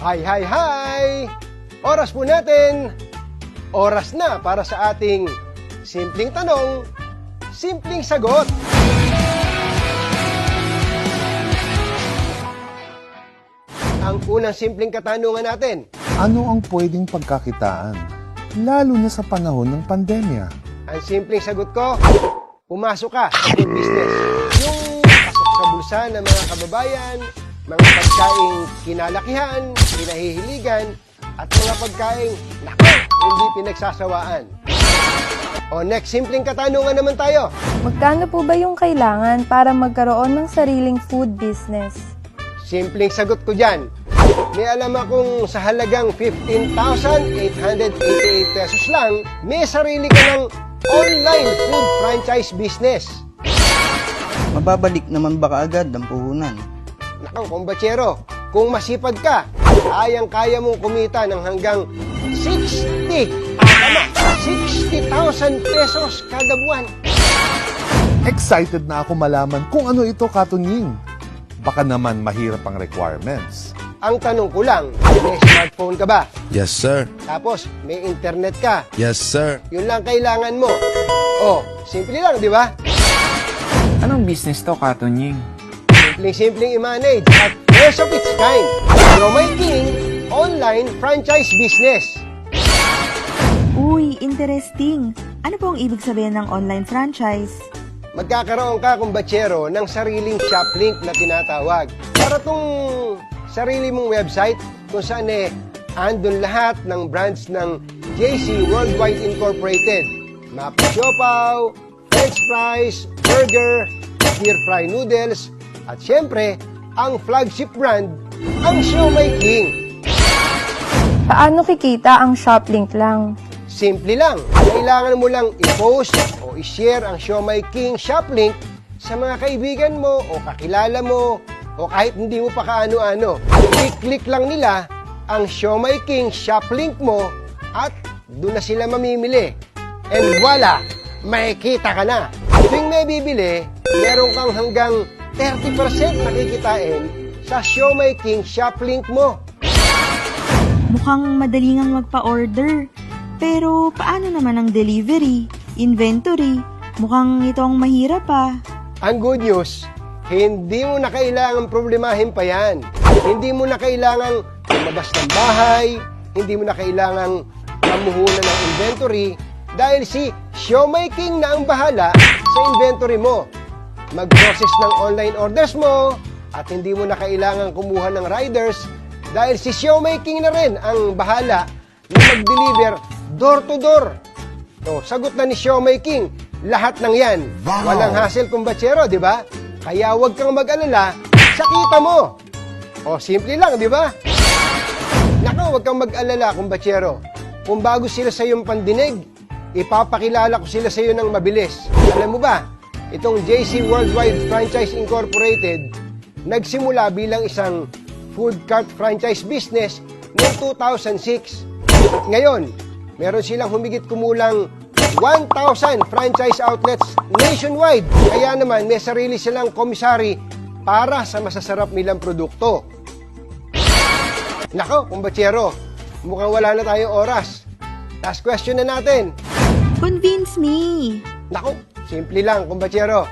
Hi, hi, hi! Oras po natin. Oras na para sa ating simpleng tanong, simpleng sagot. Ang unang simpleng katanungan natin. Ano ang pwedeng pagkakitaan, lalo na sa panahon ng pandemya? Ang simpleng sagot ko, pumasok ka sa food business. Yung pasok sa bulsa ng mga kababayan, mga pagkaing kinalakihan, kinahihiligan, at mga pagkaing, naku, hindi pinagsasawaan. O next, simpleng katanungan naman tayo. Magkano po ba yung kailangan para magkaroon ng sariling food business? Simpleng sagot ko dyan. May alam akong sa halagang 15,888 pesos lang, may sarili ka ng online food franchise business. Mababalik naman ba kaagad ang puhunan? Nakang kumbatsero, kung masipag ka, kayang-kaya mong kumita ng hanggang 60,000 pesos kada buwan. Excited na ako malaman kung ano ito, Katunying. Baka naman mahirap ang requirements. Ang tanong ko lang, may smartphone ka ba? Yes, sir. Tapos, may internet ka? Yes, sir. Yun lang kailangan mo. Oh, simple lang, di ba? Anong business to, Katunying? Simpleng-simpleng i-manage at first of its kind. Siomai King online franchise business. Uy, interesting. Ano po ang ibig sabihin ng online franchise? Magkakaroon ka, kumbatsero, ng sariling shop link na tinatawag. Para tong sarili mong website kung saan andun lahat ng brands ng JC Worldwide Incorporated. Mapo Siopaw, French fries, burger, stir fry noodles, at syempre, ang flagship brand, ang Siomai King. Paano kikita ang shop link lang? Simple lang. Kailangan mo lang i-post o i-share ang Siomai King shop link sa mga kaibigan mo o kakilala mo o kahit hindi mo pa kaano-ano. I-click lang nila ang Siomai King shop link mo at doon na sila mamimili. And voila! Makikita ka na. Tuwing may bibili, meron kang hanggang 30% makikitain sa Siomai King shop link mo. Mukhang madali ngang magpa-order. Pero paano naman ang delivery, inventory? Mukhang itong mahirap pa. Ang good news, hindi mo na kailangang problemahin pa yan. Hindi mo na kailangang lumabas ng bahay, hindi mo na kailangang mamuhunan ng inventory dahil si Siomai King na ang bahala sa inventory mo. Mag-process ng online orders mo at hindi mo na kailangang kumuha ng riders dahil si Siomai King na rin ang bahala na mag-deliver door to door. So, sagot na ni Siomai King, lahat ng yan. Wow. Walang hassle, kumbatsero, di ba? Kaya huwag kang mag-alala sa kita mo. O, simple lang, di ba? Nako, huwag kang mag-alala, kumbatsero. Kung bago sila sa iyong pandinig, ipapakilala ko sila sa iyo ng mabilis. Alam mo ba, itong JC Worldwide Franchise Incorporated, nagsimula bilang isang food cart franchise business noong 2006. Ngayon, meron silang humigit kumulang 1,000 franchise outlets nationwide. Kaya naman, may sarili silang komisari para sa masasarap nilang produkto. Nako, kumbatsero, mukhang wala na tayong oras. Last question na natin. Convince me. Nako, simple lang, kumbatsero.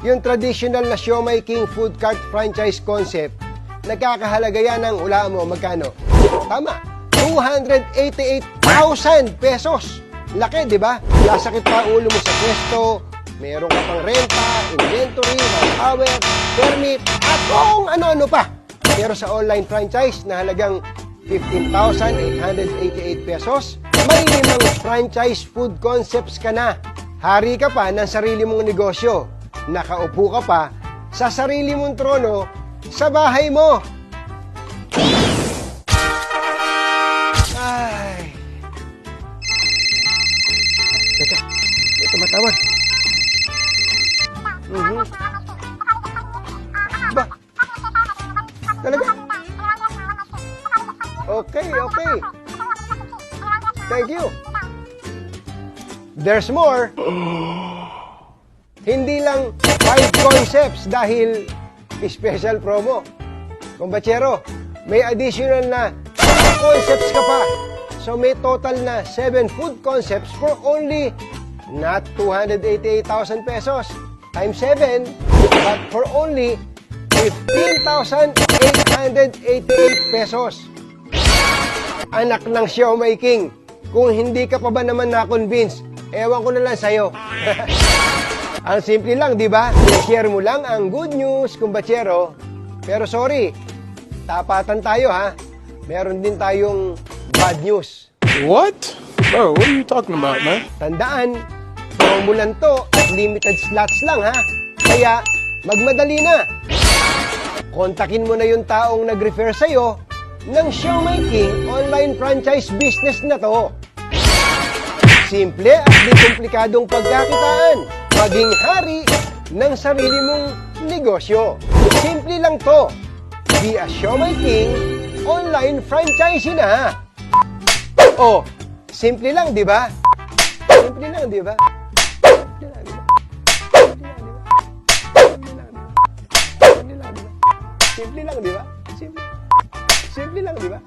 Yung traditional na Siomai King food cart franchise concept, nagkakahalaga yan ng hulaan mo magkano? Tama, 288,000 pesos. Laki, di ba? Lasakit pa ulo mo sa pwesto, meron ka pang renta, inventory, manpower, permit, at kung ano-ano pa. Pero sa online franchise na halagang 15,888 pesos, may 5 franchise food concepts ka na. Hari ka pa ng sarili mong negosyo. Nakaupo ka pa sa sarili mong trono sa bahay mo. Ay. Teka, may tumatawag. Ba? Talaga? Okay, okay. Thank you. There's more. Hindi lang 5 concepts dahil special promo. Kumbatsero, may additional na concepts ka pa. So may total na 7 food concepts for only not 288,000 pesos times 7, but for only 15,888 pesos. Anak ng Siomai King, kung hindi ka pa ba naman na-convince, ewan ko na lang sa'yo. Ang simple lang, di ba? I-share mo lang ang good news, kumbatsero. Pero sorry, tapatan tayo ha. Meron din tayong bad news. What? Bro, what are you talking about, man? Tandaan, promo lang to at limited slots lang ha. Kaya, magmadali na. Kontakin mo na yung taong nag-refer sa'yo ng Siomai King online franchise business na to. Simple at di komplikadong pagkakitaan. Maging hari ng sarili mong negosyo. Simple lang to. Be a Siomai King online franchisee na. Oh, simple lang, di ba? Simple lang, di ba? Simple lang, di ba? Simple lang, di ba? Simple lang, di ba?